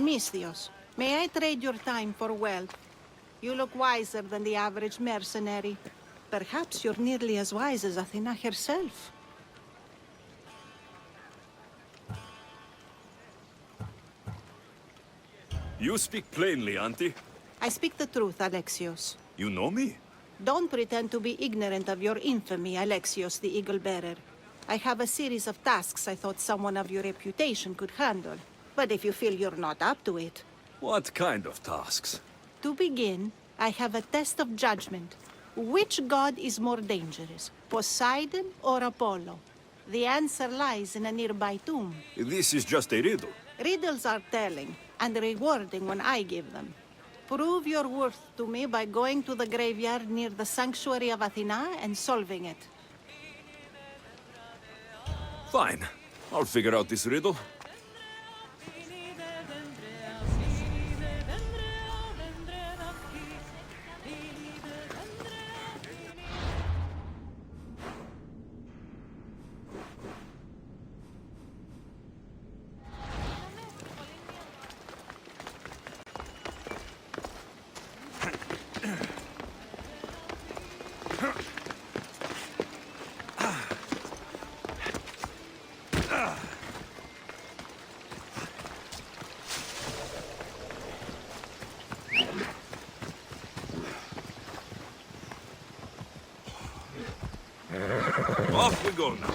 Misthios, may I trade your time for wealth? You look wiser than the average mercenary. Perhaps you're nearly as wise as Athena herself. You speak plainly, Auntie. I speak the truth, Alexios. You know me? Don't pretend to be ignorant of your infamy, Alexios the Eagle-Bearer. I have a series of tasks I thought someone of your reputation could handle. But if you feel you're not up to it... What kind of tasks? To begin, I have a test of judgment. Which god is more dangerous, Poseidon or Apollo? The answer lies in a nearby tomb. This is just a riddle. Riddles are telling, and rewarding when I give them. Prove your worth to me by going to the graveyard near the sanctuary of Athena and solving it. Fine. I'll figure out this riddle. Off we go now.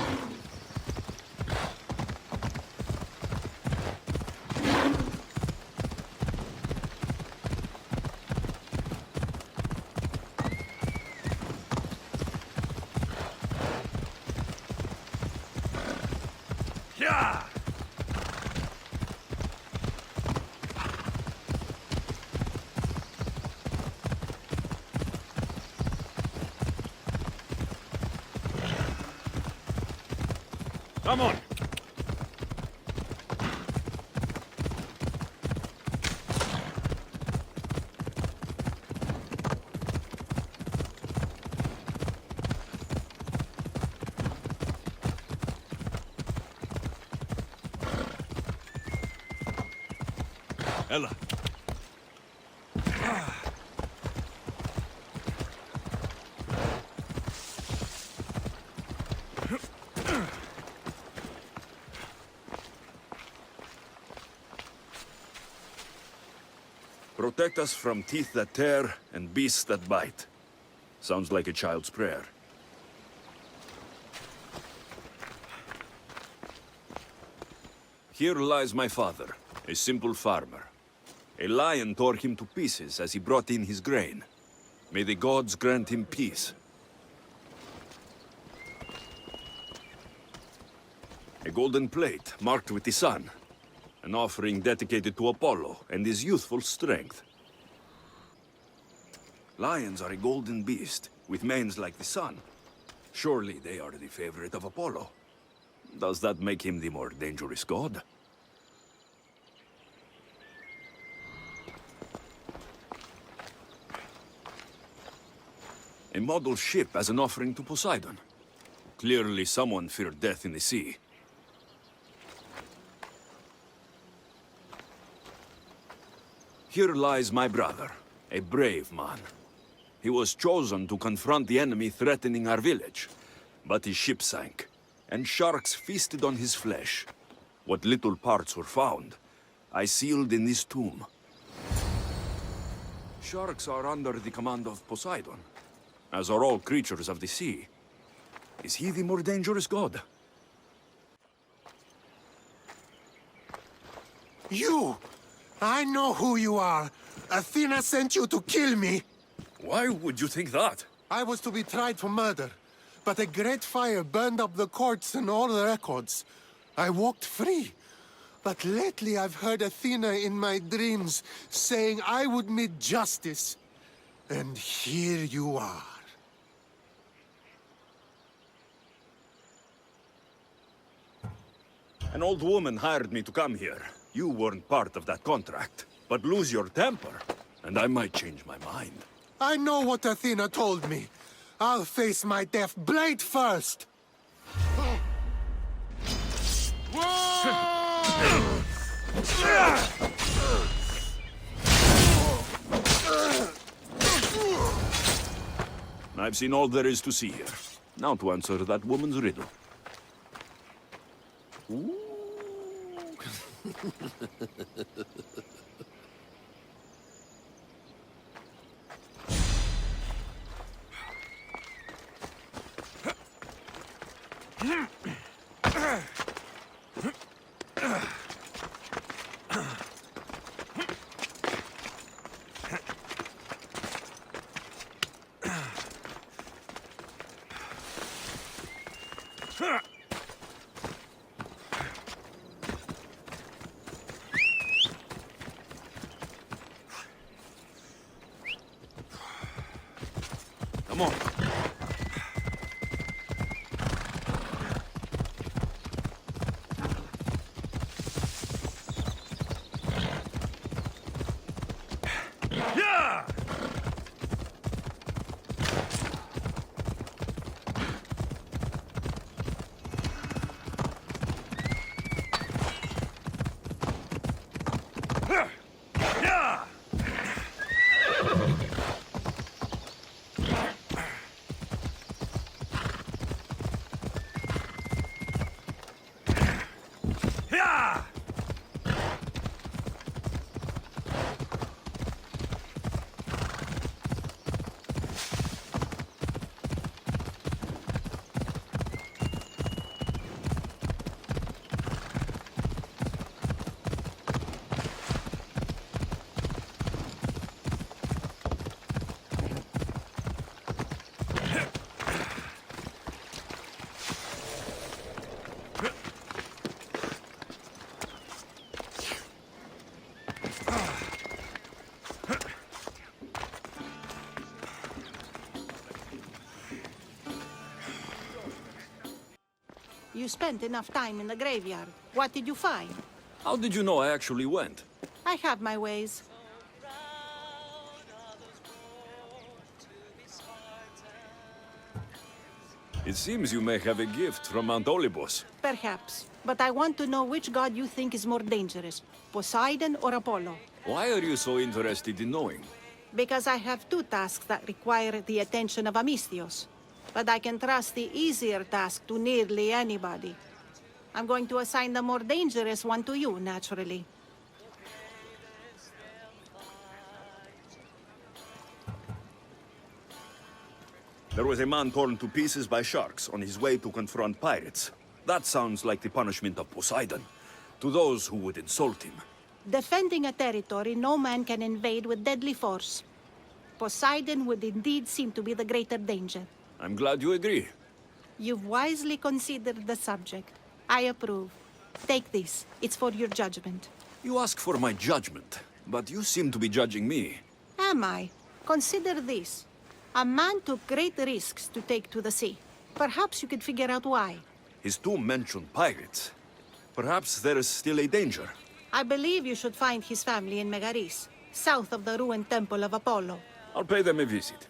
Yeah! Come on! Ella. Protect us from teeth that tear and beasts that bite. Sounds like a child's prayer. Here lies my father, a simple farmer. A lion tore him to pieces as he brought in his grain. May the gods grant him peace. A golden plate marked with the sun. An offering dedicated to Apollo and his youthful strength. Lions are a golden beast, with manes like the sun. Surely they are the favorite of Apollo. Does that make him the more dangerous god? A model ship as an offering to Poseidon. Clearly someone feared death in the sea. Here lies my brother, a brave man. He was chosen to confront the enemy threatening our village. But his ship sank, and sharks feasted on his flesh. What little parts were found, I sealed in this tomb. Sharks are under the command of Poseidon, as are all creatures of the sea. Is he the more dangerous god? You! I know who you are. Athena sent you to kill me. Why would you think that? I was to be tried for murder, but a great fire burned up the courts and all the records. I walked free. But lately I've heard Athena in my dreams saying I would meet justice. And here you are. An old woman hired me to come here. You weren't part of that contract. But lose your temper, and I might change my mind. I know what Athena told me. I'll face my death blade first. I've seen all there is to see here. Now to answer that woman's riddle. Ooh. Come on. Yeah! Yeah! Yeah! You spent enough time in the graveyard. What did you find? How did you know I actually went? I have my ways. It seems you may have a gift from Mount Olympus. Perhaps. But I want to know which god you think is more dangerous, Poseidon or Apollo. Why are you so interested in knowing? Because I have two tasks that require the attention of Alexios. But I can trust the easier task to nearly anybody. I'm going to assign the more dangerous one to you, naturally. There was a man torn to pieces by sharks on his way to confront pirates. That sounds like the punishment of Poseidon, to those who would insult him. Defending a territory no man can invade with deadly force. Poseidon would indeed seem to be the greater danger. I'm glad you agree. You've wisely considered the subject. I approve. Take this. It's for your judgment. You ask for my judgment, but you seem to be judging me. Am I? Consider this. A man took great risks to take to the sea. Perhaps you could figure out why. His tomb mentioned pirates. Perhaps there is still a danger. I believe you should find his family in Megaris, south of the ruined temple of Apollo. I'll pay them a visit.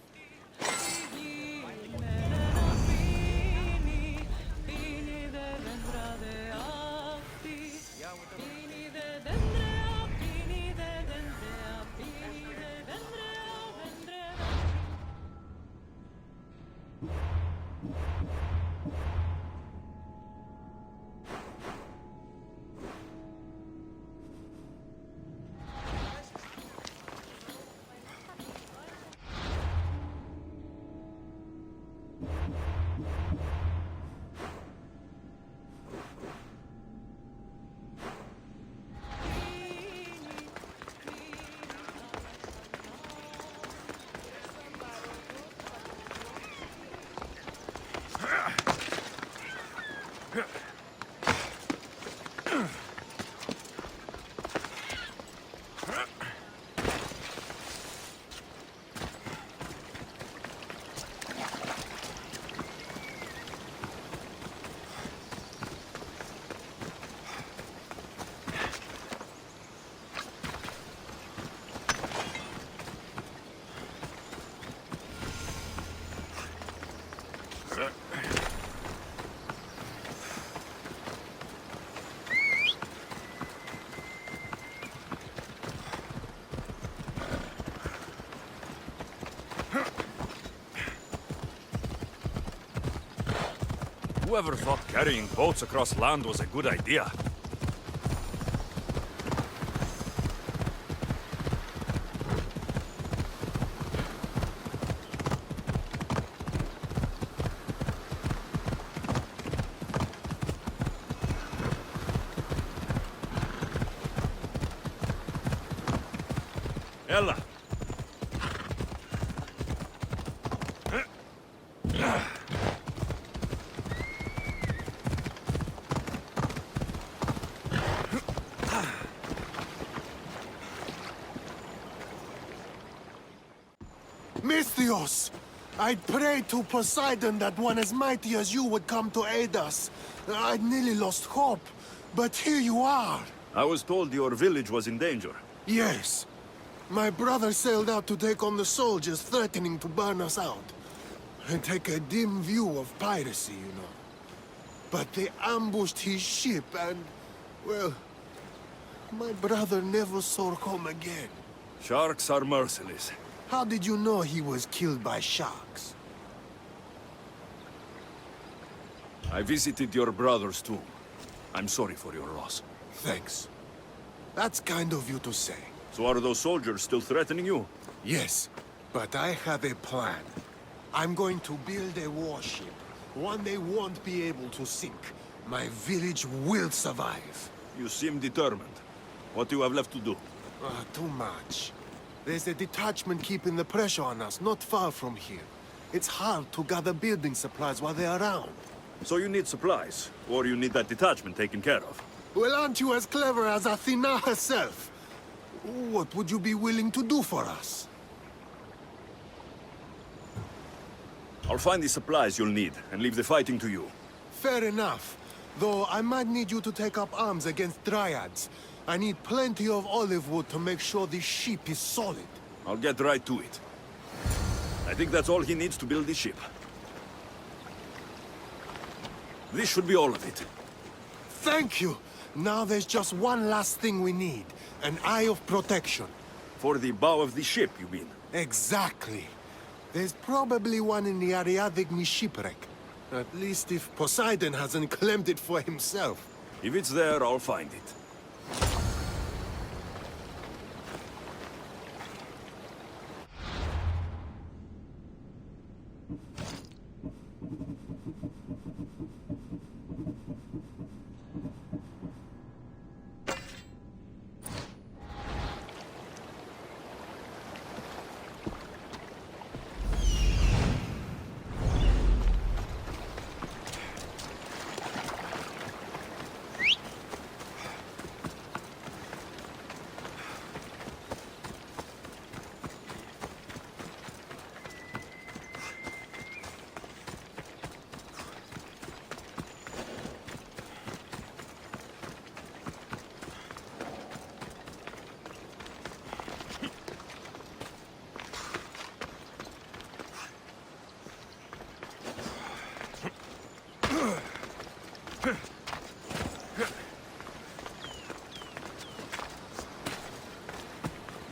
Whoever thought carrying boats across land was a good idea? Ella! Misthios! I'd prayed to Poseidon that one as mighty as you would come to aid us. I'd nearly lost hope, but here you are. I was told your village was in danger. Yes. My brother sailed out to take on the soldiers threatening to burn us out. And take a dim view of piracy, you know. But they ambushed his ship and, well, my brother never saw home again. Sharks are merciless. How did you know he was killed by sharks? I visited your brother's tomb. I'm sorry for your loss. Thanks. That's kind of you to say. So are those soldiers still threatening you? Yes, but I have a plan. I'm going to build a warship. One they won't be able to sink. My village will survive. You seem determined. What do you have left to do? Too much. There's a detachment keeping the pressure on us, not far from here. It's hard to gather building supplies while they're around. So you need supplies, or you need that detachment taken care of. Well, aren't you as clever as Athena herself? What would you be willing to do for us? I'll find the supplies you'll need, and leave the fighting to you. Fair enough. Though I might need you to take up arms against dryads. I need plenty of olive wood to make sure the ship is solid. I'll get right to it. I think that's all he needs to build the ship. This should be all of it. Thank you! Now there's just one last thing we need. An eye of protection. For the bow of the ship, you mean? Exactly. There's probably one in the Ariadne shipwreck. At least if Poseidon hasn't claimed it for himself. If it's there, I'll find it.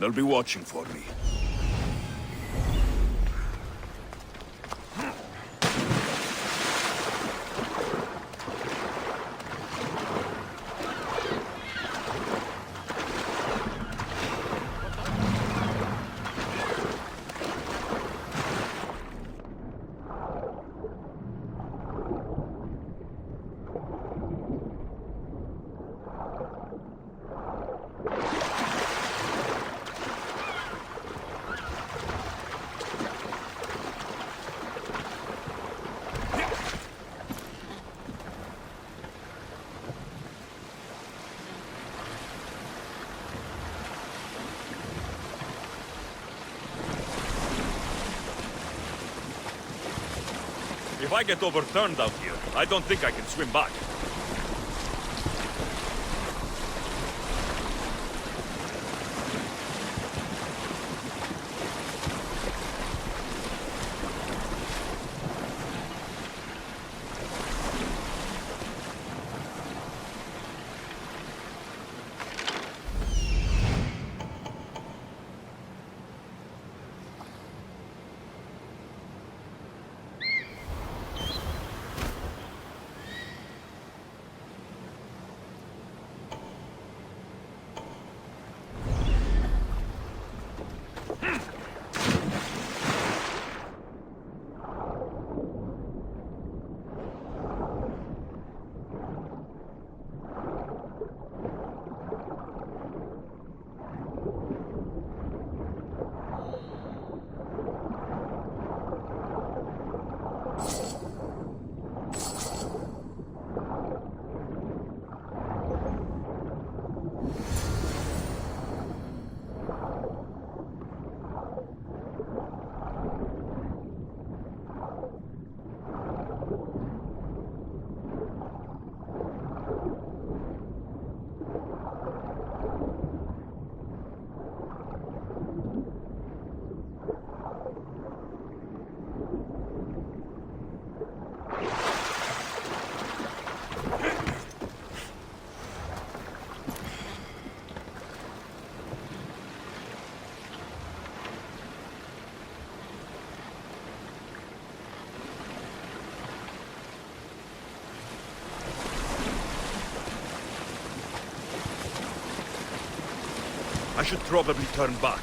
They'll be watching for me. If I get overturned out here, I don't think I can swim back. I should probably turn back.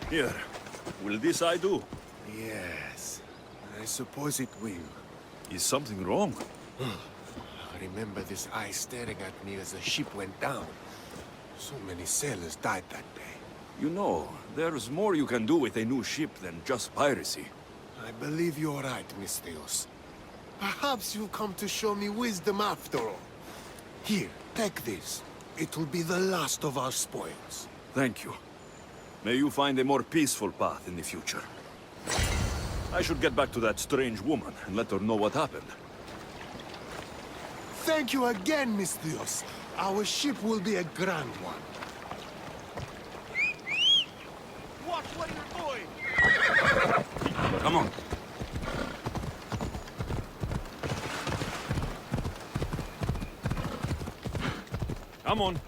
Here, will this I do? Yes, I suppose it will. Is something wrong? I remember this eye staring at me as the ship went down. So many sailors died that day. You know, there's more you can do with a new ship than just piracy. I believe you're right, Misthios. Perhaps you've come to show me wisdom after all. Here, take this. It will be the last of our spoils. Thank you. May you find a more peaceful path in the future. I should get back to that strange woman and let her know what happened. Thank you again, Misthios. Our ship will be a grand one. Watch what you're doing! Come on. Come on.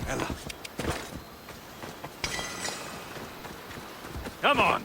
Ella. Come on!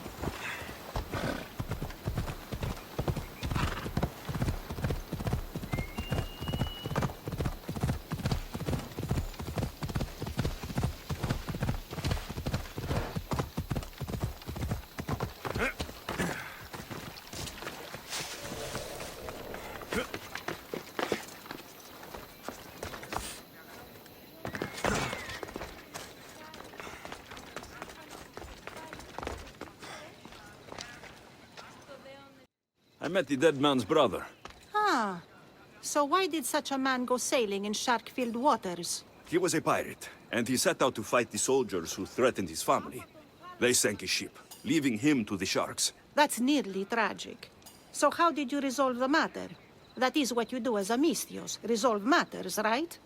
I met the dead man's brother. Ah, so why did such a man go sailing in shark-filled waters? He was a pirate, and he set out to fight the soldiers who threatened his family. They sank his ship, leaving him to the sharks. That's nearly tragic. So how did you resolve the matter? That is what you do as a Misthios, resolve matters, right?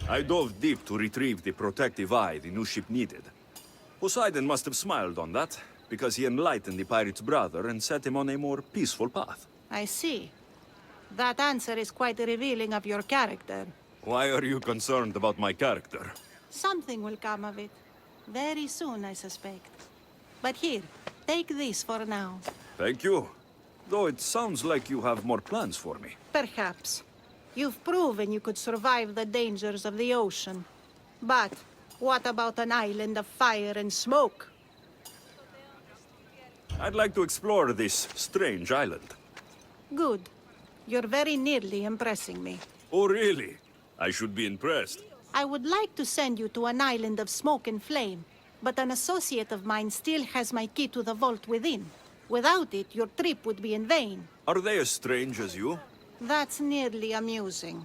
I dove deep to retrieve the protective eye the new ship needed. Poseidon must have smiled on that, because he enlightened the pirate's brother and set him on a more peaceful path. I see. That answer is quite revealing of your character. Why are you concerned about my character? Something will come of it. Very soon, I suspect. But here, take this for now. Thank you. Though it sounds like you have more plans for me. Perhaps. You've proven you could survive the dangers of the ocean. But what about an island of fire and smoke? I'd like to explore this strange island. Good. You're very nearly impressing me. Oh, really? I should be impressed. I would like to send you to an island of smoke and flame, but an associate of mine still has my key to the vault within. Without it, your trip would be in vain. Are they as strange as you? That's nearly amusing.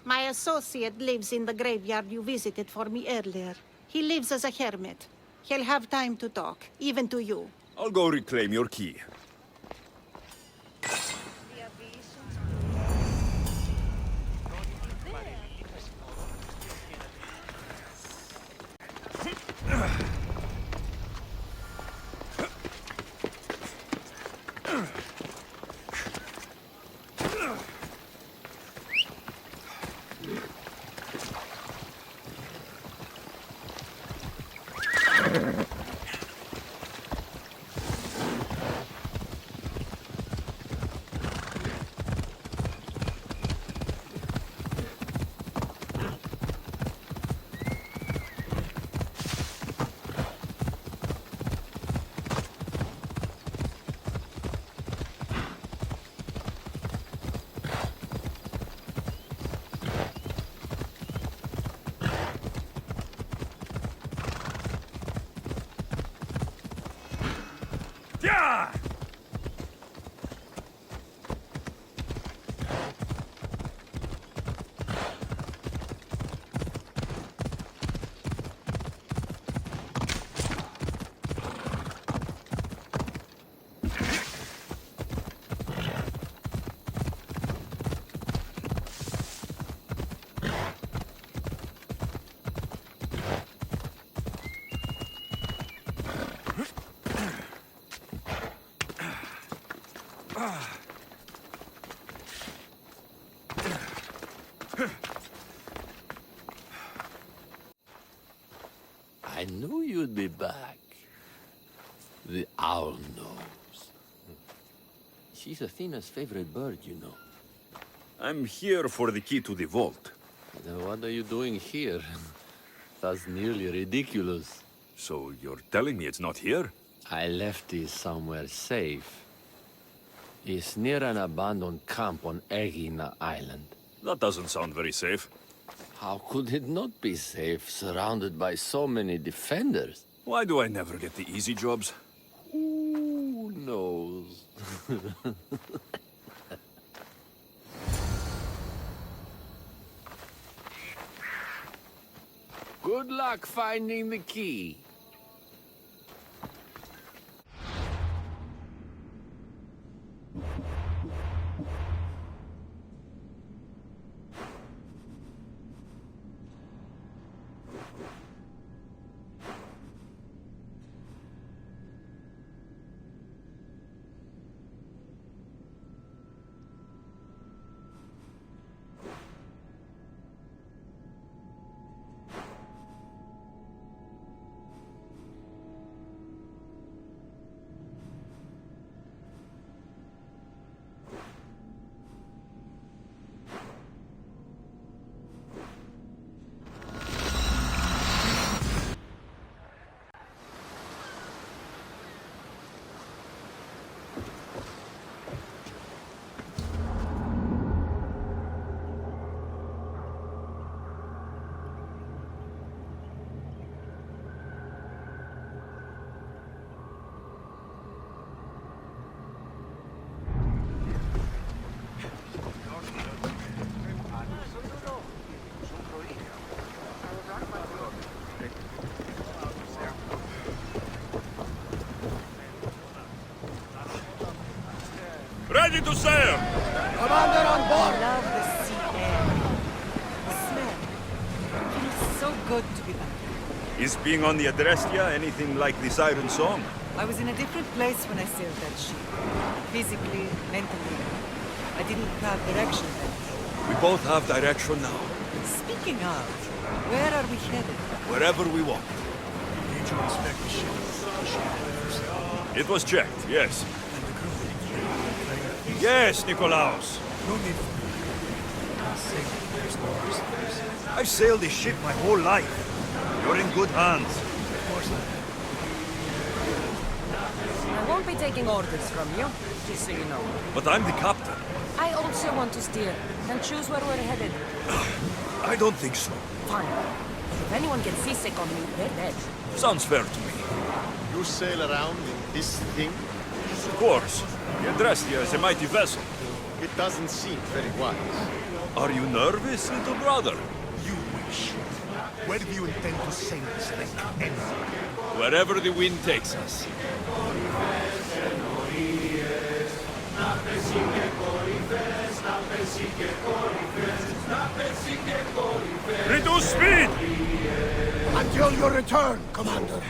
My associate lives in the graveyard you visited for me earlier. He lives as a hermit. He'll have time to talk, even to you. I'll go reclaim your key. Yeah! I knew you'd be back. The owl knows. She's Athena's favorite bird, you know. I'm here for the key to the vault. Then what are you doing here? That's nearly ridiculous. So you're telling me it's not here? I left it somewhere safe. It's near an abandoned camp on Egina Island. That doesn't sound very safe. How could it not be safe, surrounded by so many defenders? Why do I never get the easy jobs? Who knows? Good luck finding the key. Ready to sail! Commander on board! I love the sea air. The smell. It feels so good to be back. Is being on the Adrestia anything like the siren song? I was in a different place when I sailed that ship. Physically, mentally. I didn't have direction then. We both have direction now. Speaking of, where are we headed? Wherever we want. Did you inspect the ship? The ship. It was checked, yes. And the crew? Yes, Nikolaos. No need for me. Safe. There's no mercenaries. I've sailed this ship my whole life. You're in good hands. Of course not. I won't be taking orders from you, just so you know. But I'm the captain. I also want to steer and choose where we're headed. I don't think so. Fine. If anyone gets seasick on me, they're dead. Sounds fair to me. You sail around in this thing? Of course. The Adrestia is a mighty vessel. It doesn't seem very wise. Are you nervous, little brother? You wish. Where do you intend to sail this thing? Anywhere. Wherever the wind takes us. Reduce speed! Until your return, Commander.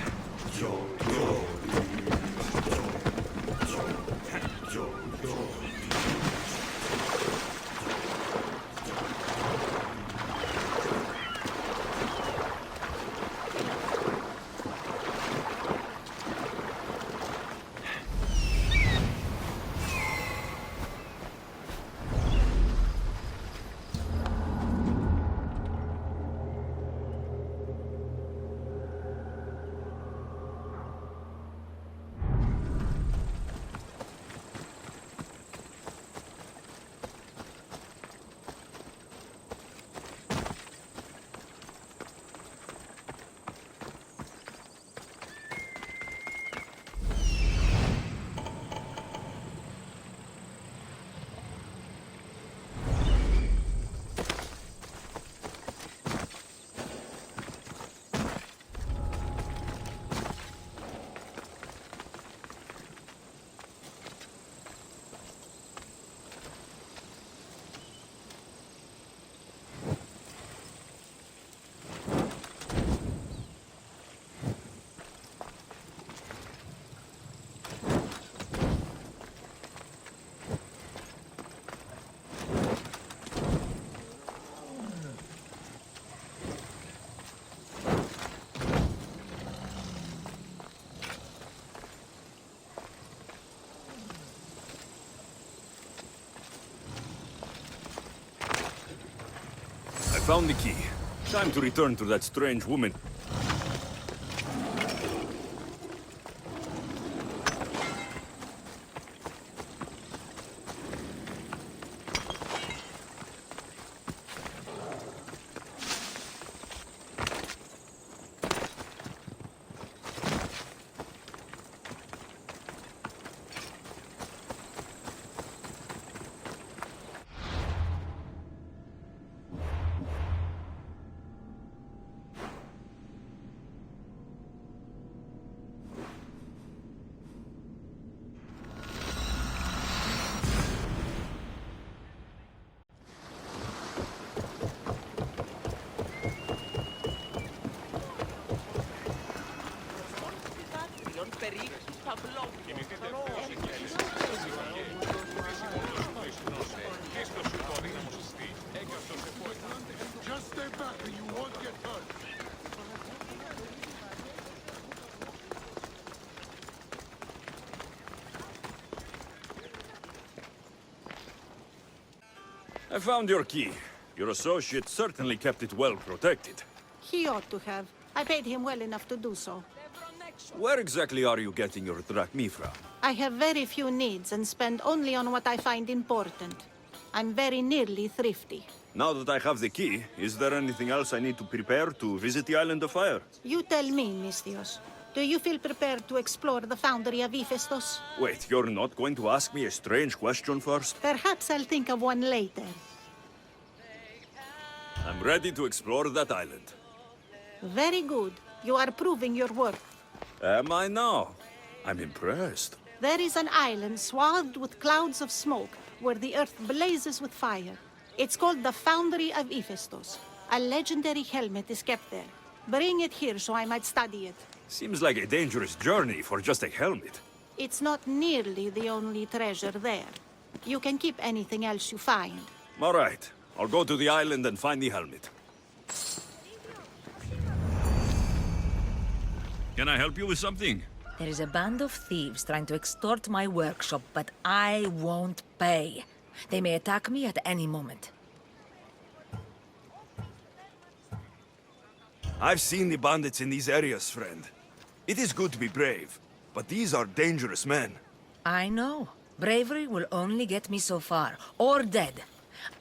found the key. Time to return to that strange woman. Just stay back and you won't get hurt. I found your key. Your associate certainly kept it well protected. He ought to have. I paid him well enough to do so. Where exactly are you getting your drachmi from? I have very few needs and spend only on what I find important. I'm very nearly thrifty. Now that I have the key, is there anything else I need to prepare to visit the Island of Fire? You tell me, Misthios. Do you feel prepared to explore the foundry of Hephaestus? Wait, you're not going to ask me a strange question first? Perhaps I'll think of one later. I'm ready to explore that island. Very good. You are proving your worth. Am I now? I'm impressed. There is an island swathed with clouds of smoke, where the earth blazes with fire. It's called the Foundry of Hephaestus. A legendary helmet is kept there. Bring it here so I might study it. Seems like a dangerous journey for just a helmet. It's not nearly the only treasure there. You can keep anything else you find. All right. I'll go to the island and find the helmet. Can I help you with something? There is a band of thieves trying to extort my workshop, but I won't pay. They may attack me at any moment. I've seen the bandits in these areas, friend. It is good to be brave, but these are dangerous men. I know. Bravery will only get me so far, or dead.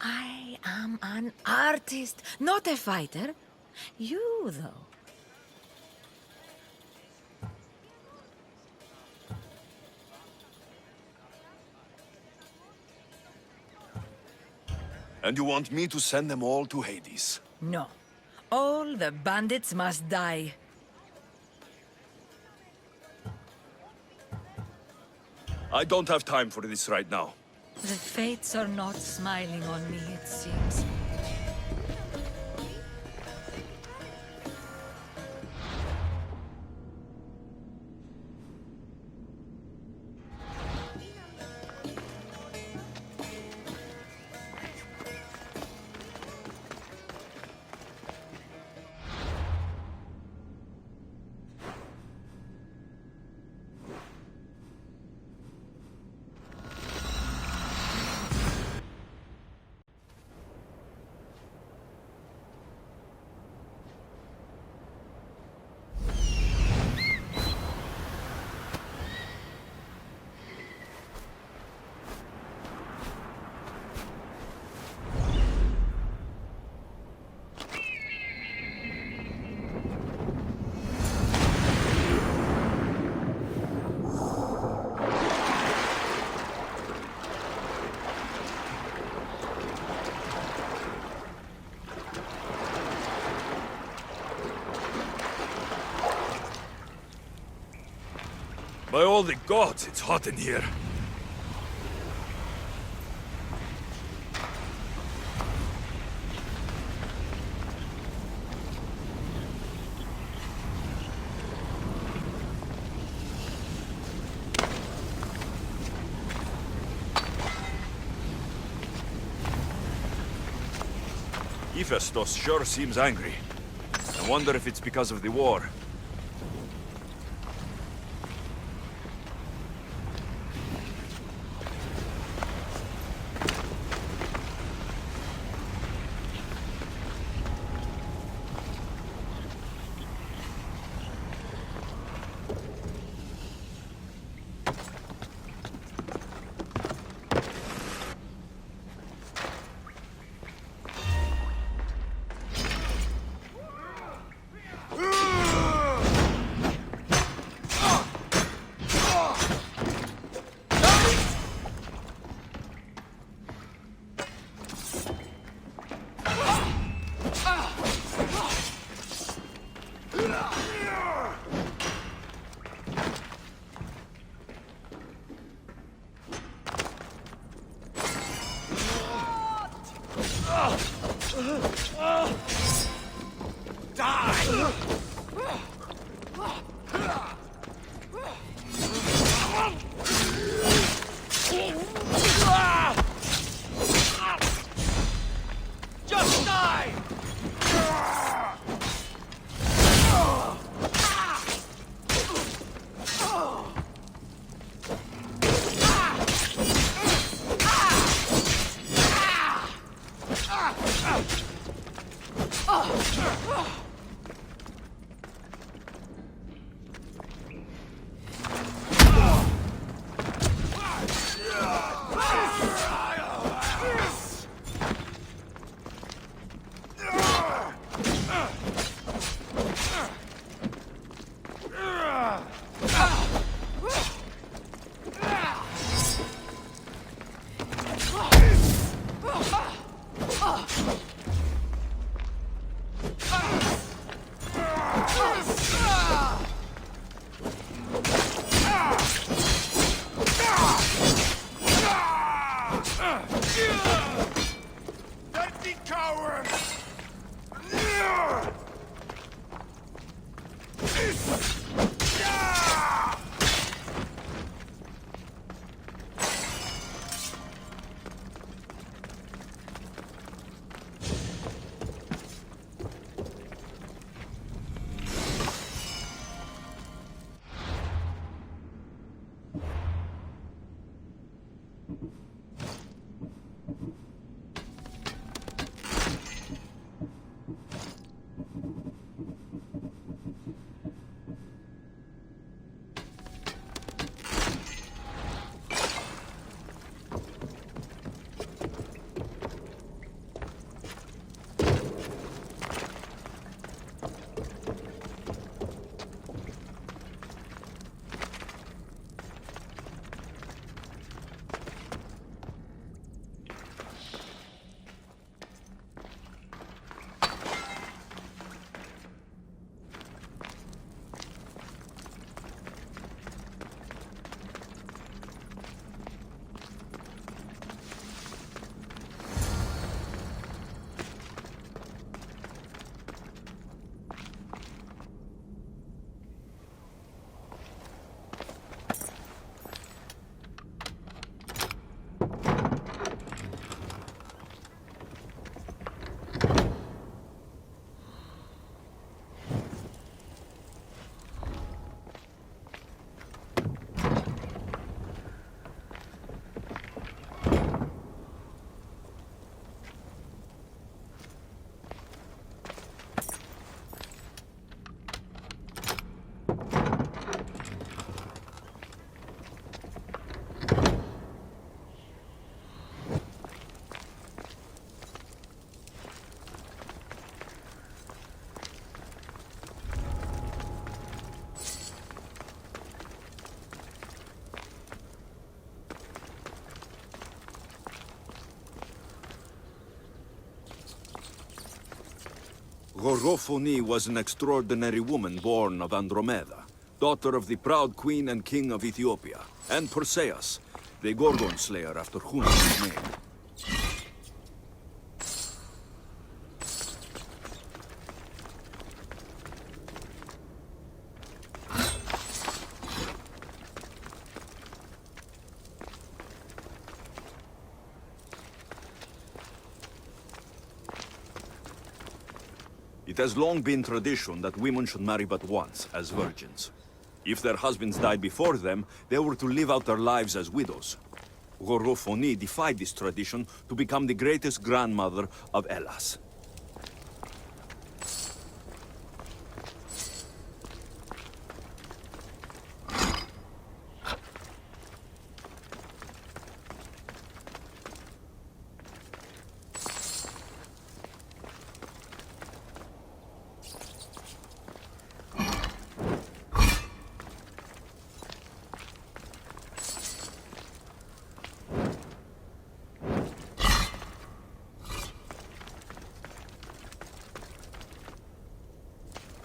I am an artist, not a fighter. You, though. And you want me to send them all to Hades? No. All the bandits must die. I don't have time for this right now. The fates are not smiling on me, it seems. By all the gods, it's hot in here. Hephaestus sure seems angry. I wonder if it's because of the war. Just die! Dirty coward! Gorgophone was an extraordinary woman born of Andromeda, daughter of the proud queen and king of Ethiopia, and Perseus, the Gorgon slayer after whom she was named. It has long been tradition that women should marry but once, as virgins. If their husbands died before them, they were to live out their lives as widows. Gorgophone defied this tradition to become the greatest grandmother of Hellas.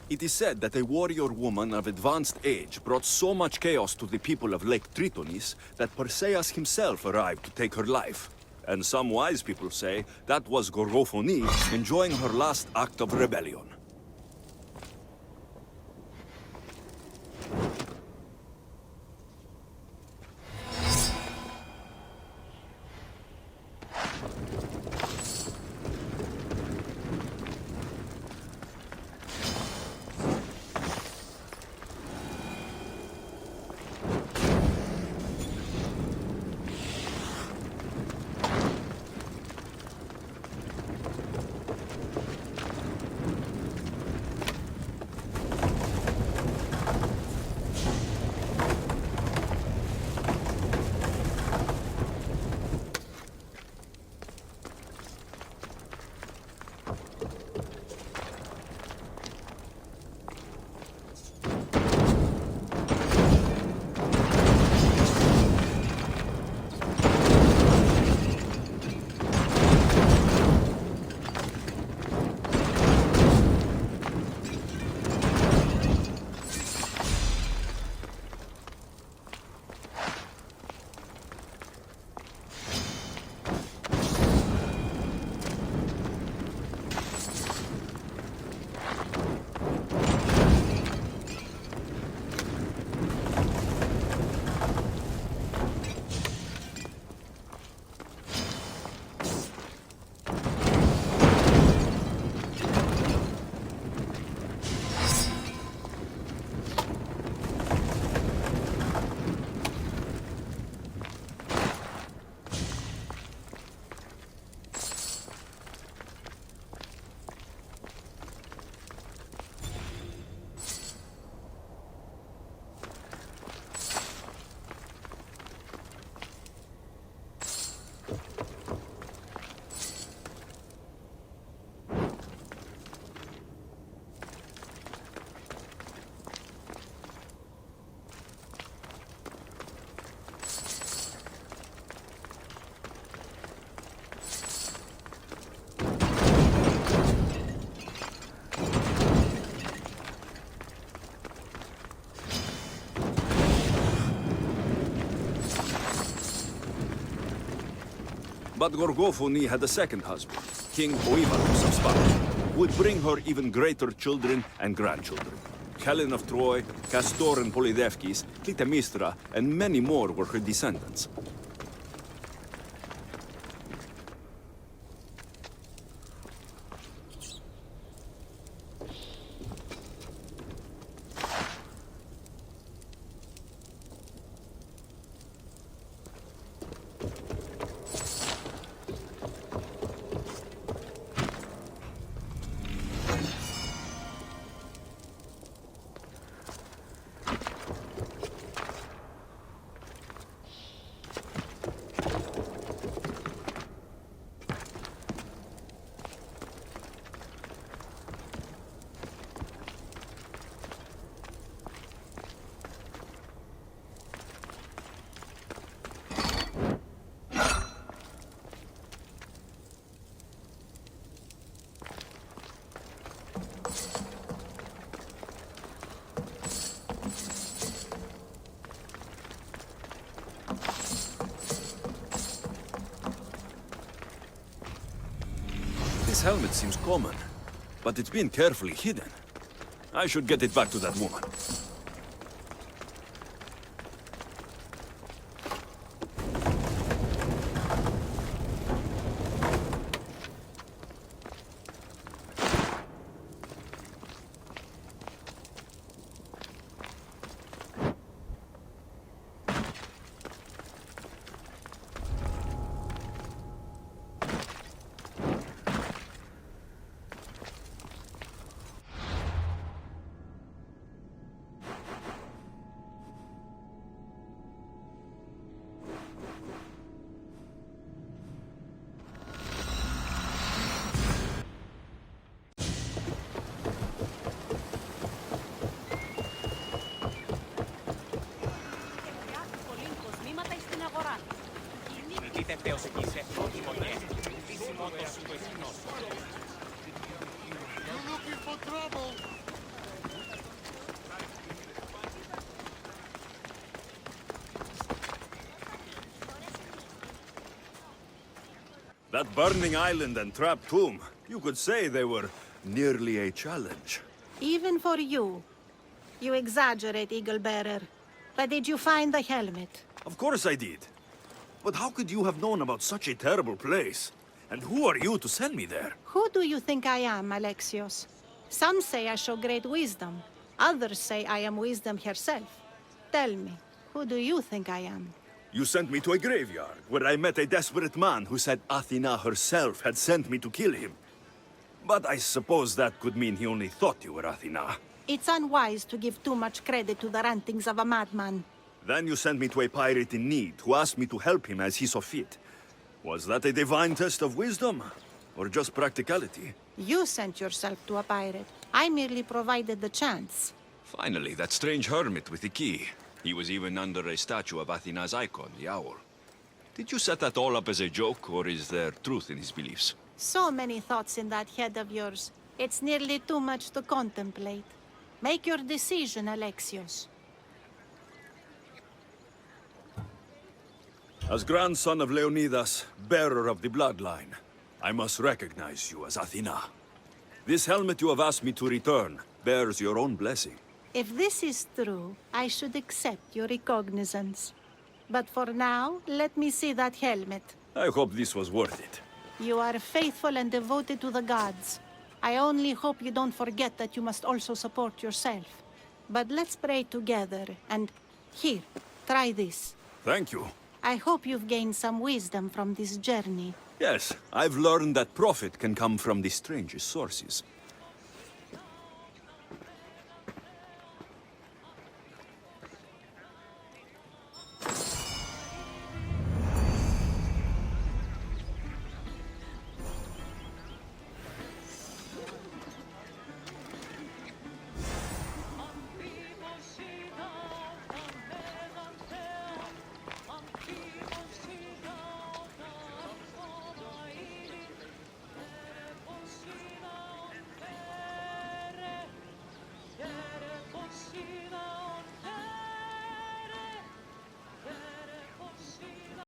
It is said that a warrior woman of advanced age brought so much chaos to the people of Lake Tritonis that Perseus himself arrived to take her life. And some wise people say that was Gorgophony enjoying her last act of rebellion. But Gorgophony had a second husband, King Oivalos of Sparta, who would bring her even greater children and grandchildren. Helen of Troy, Castor and Polydevkis, Clytemnestra, and many more were her descendants. This helmet seems common, but it's been carefully hidden. I should get it back to that woman. You're looking for trouble. That burning island and trapped tomb, you could say they were nearly a challenge. Even for you. You exaggerate, Eagle-bearer. But did you find the helmet? Of course I did. But how could you have known about such a terrible place? And who are you to send me there? Who do you think I am, Alexios? Some say I show great wisdom. Others say I am wisdom herself. Tell me, who do you think I am? You sent me to a graveyard, where I met a desperate man who said Athena herself had sent me to kill him. But I suppose that could mean he only thought you were Athena. It's unwise to give too much credit to the rantings of a madman. Then you sent me to a pirate in need, who asked me to help him as he saw fit. Was that a divine test of wisdom? Or just practicality? You sent yourself to a pirate. I merely provided the chance. Finally, that strange hermit with the key. He was even under a statue of Athena's icon, the owl. Did you set that all up as a joke, or is there truth in his beliefs? So many thoughts in that head of yours. It's nearly too much to contemplate. Make your decision, Alexios. As grandson of Leonidas, bearer of the bloodline, I must recognize you as Athena. This helmet you have asked me to return bears your own blessing. If this is true, I should accept your recognizance. But for now, let me see that helmet. I hope this was worth it. You are faithful and devoted to the gods. I only hope you don't forget that you must also support yourself. But let's pray together, and here, try this. Thank you. I hope you've gained some wisdom from this journey. Yes, I've learned that profit can come from the strangest sources.